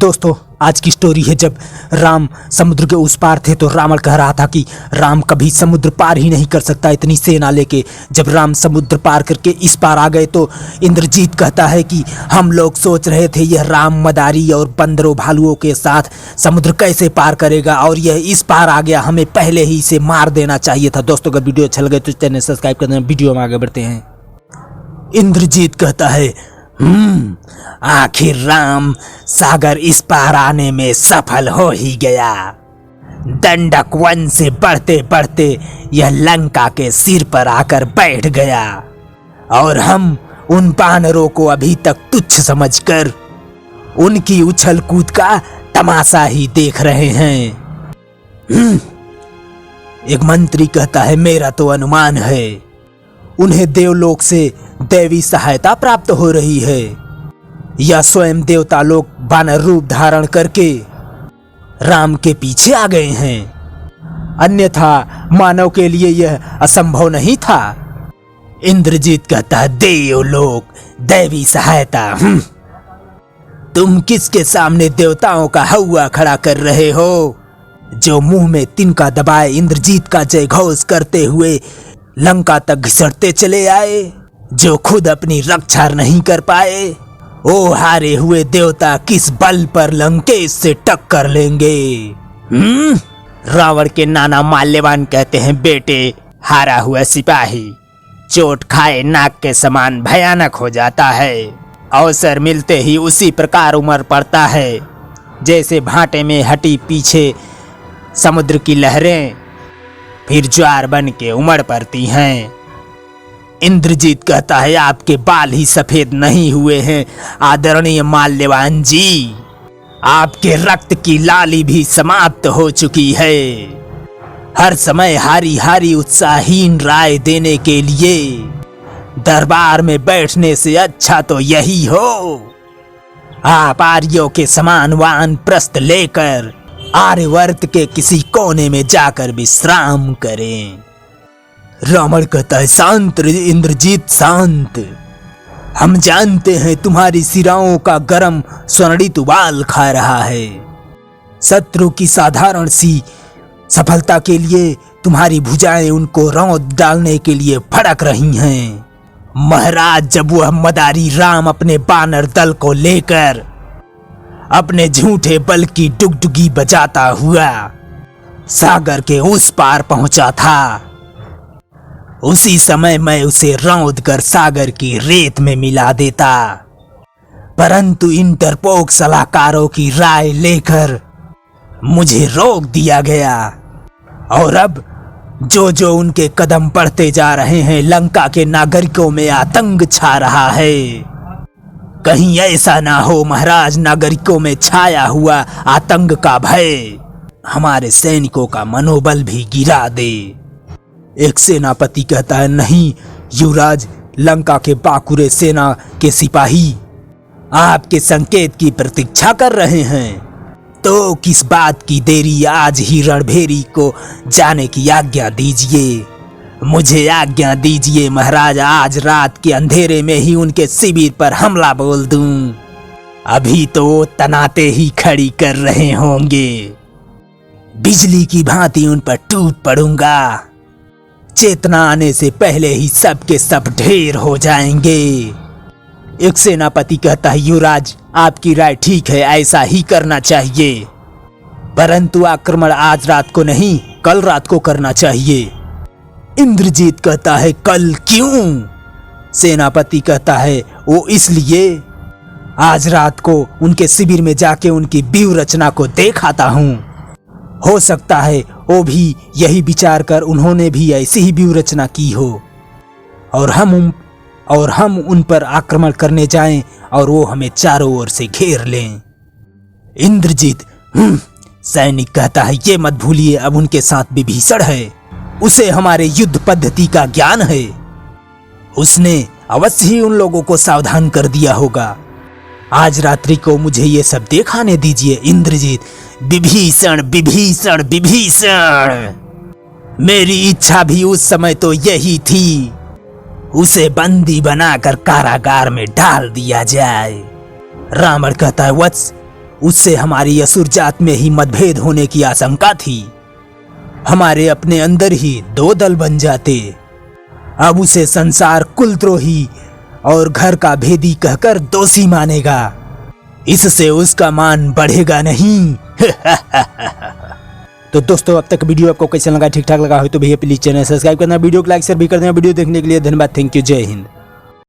दोस्तों आज की स्टोरी है जब राम समुद्र के उस पार थे तो रावण कह रहा था कि राम कभी समुद्र पार ही नहीं कर सकता इतनी सेना लेके। जब राम समुद्र पार करके इस पार आ गए तो इंद्रजीत कहता है कि हम लोग सोच रहे थे यह राम मदारी और बंदरों भालुओं के साथ समुद्र कैसे पार करेगा और यह इस पार आ गया, हमें पहले ही इसे मार देना चाहिए था। दोस्तों अगर वीडियो अच्छा लगे तो चैनल सब्सक्राइब कर देना। वीडियो में आगे बढ़ते हैं। इंद्रजीत कहता है आखिर राम सागर इस पार आने में सफल हो ही गया। दंडक वन से बढ़ते बढ़ते यह लंका के सिर पर आकर बैठ गया और हम उन बानरों को अभी तक तुच्छ समझकर उनकी उछल कूद का तमाशा ही देख रहे हैं। एक मंत्री कहता है मेरा तो अनुमान है उन्हें देवलोक से दैवी सहायता प्राप्त हो रही है या स्वयं देवता लोग वानर रूप धारण करके राम के पीछे आ गए हैं, अन्यथा मानव के लिए यह असंभव नहीं था। इंद्रजीत कहता है देवलोक दैवी सहायता, तुम किसके सामने देवताओं का हौवा खड़ा कर रहे हो? जो मुंह में तिनका दबाए इंद्रजीत का जय घोष करते हुए लंका तक घिसटते चले आए, जो खुद अपनी रक्षा नहीं कर पाए। ओ हारे हुए देवता किस बल पर लंकेश से टक्कर लेंगे? रावण के नाना माल्यवान कहते हैं बेटे हारा हुआ सिपाही चोट खाए नाक के समान भयानक हो जाता है। अवसर मिलते ही उसी प्रकार उमड़ पड़ता है जैसे भाटे में हटी पीछे समुद्र की लहरें फिर ज्वार बन के उमड़ पड़ती हैं। इंद्रजीत कहता है आपके बाल ही सफेद नहीं हुए हैं आदरणीय माल्यवान जी, आपके रक्त की लाली भी समाप्त हो चुकी है। हर समय हारी हारी उत्साहहीन राय देने के लिए दरबार में बैठने से अच्छा तो यही हो आप आर्यों के समान वानप्रस्थ लेकर आर्यवर्त के किसी कोने में जाकर विश्राम करें। रावण कहता है शांत इंद्रजीत शांत, हम जानते हैं तुम्हारी सिराओं का गरम स्वर्णित उबाल खा रहा है। शत्रु की साधारण सी सफलता के लिए तुम्हारी भुजाएं उनको रौंद डालने के लिए फड़क रही हैं। महाराज जब वह मदारी राम अपने बानर दल को लेकर अपने झूठे बल की डुगडुगी बजाता हुआ सागर के उस पार पहुंचा था, उसी समय मैं उसे रौंद कर सागर की रेत में मिला देता, परंतु इंटरपोक सलाहकारों की राय लेकर मुझे रोक दिया गया और अब जो जो उनके कदम बढ़ते जा रहे हैं लंका के नागरिकों में आतंक छा रहा है। कहीं ऐसा ना हो महाराज नागरिकों में छाया हुआ आतंक का भय हमारे सैनिकों का मनोबल भी गिरा दे। एक सेनापति कहता है नहीं युवराज, लंका के बाकुरे सेना के सिपाही आपके संकेत की प्रतीक्षा कर रहे हैं, तो किस बात की देरी, आज ही रणभेरी को जाने की आज्ञा दीजिए। मुझे आज्ञा दीजिए महाराज, आज रात के अंधेरे में ही उनके शिविर पर हमला बोल दूं। अभी तो वो तनाते ही खड़ी कर रहे होंगे, बिजली की भांति उन पर टूट पड़ूंगा। चेतना आने से पहले ही सब के सब ढेर हो जाएंगे। एक सेनापति कहता है युवराज आपकी राय ठीक है, ऐसा ही करना चाहिए, परंतु आक्रमण आज रात को नहीं कल रात को करना चाहिए। इंद्रजीत कहता है कल क्यों? सेनापति कहता है वो इसलिए आज रात को उनके शिविर में जाके उनकी व्यूह रचना को देख आता हूं, हो सकता है वो भी यही विचार कर उन्होंने भी ऐसी ही व्यूह रचना की हो और हम उन पर आक्रमण करने जाएं और वो हमें चारों ओर से घेर लें। इंद्रजीत सैनिक कहता है ये मत भूलिए अब उनके साथ विभीषण है, उसे हमारे युद्ध पद्धति का ज्ञान है, उसने अवश्य ही उन लोगों को सावधान कर दिया होगा। आज रात्रि को मुझे ये सब दिखाने दीजिए। इंद्रजीत विभीषण विभीषण विभीषण, मेरी इच्छा भी उस समय तो यही थी, उसे बंदी बनाकर कारागार में डाल दिया जाए। रावण कहता है वत्स उससे हमारी असुर जात में ही मतभेद होने की आशंका थी। हमारे अपने अंदर ही दो दल बन जाते। अब उसे संसार कुलद्रोही और घर का भेदी कहकर दोषी मानेगा। इससे उसका मान बढ़ेगा नहीं। तो दोस्तों, अब तक वीडियो आपको कैसा लगा? ठीक ठाक लगा हो तो भैया प्लीज चैनल सब्सक्राइब करना, वीडियो को लाइक शेयर भी कर देना। वीडियो देखने के लिए धन्यवाद। Thank you. जय हिंद।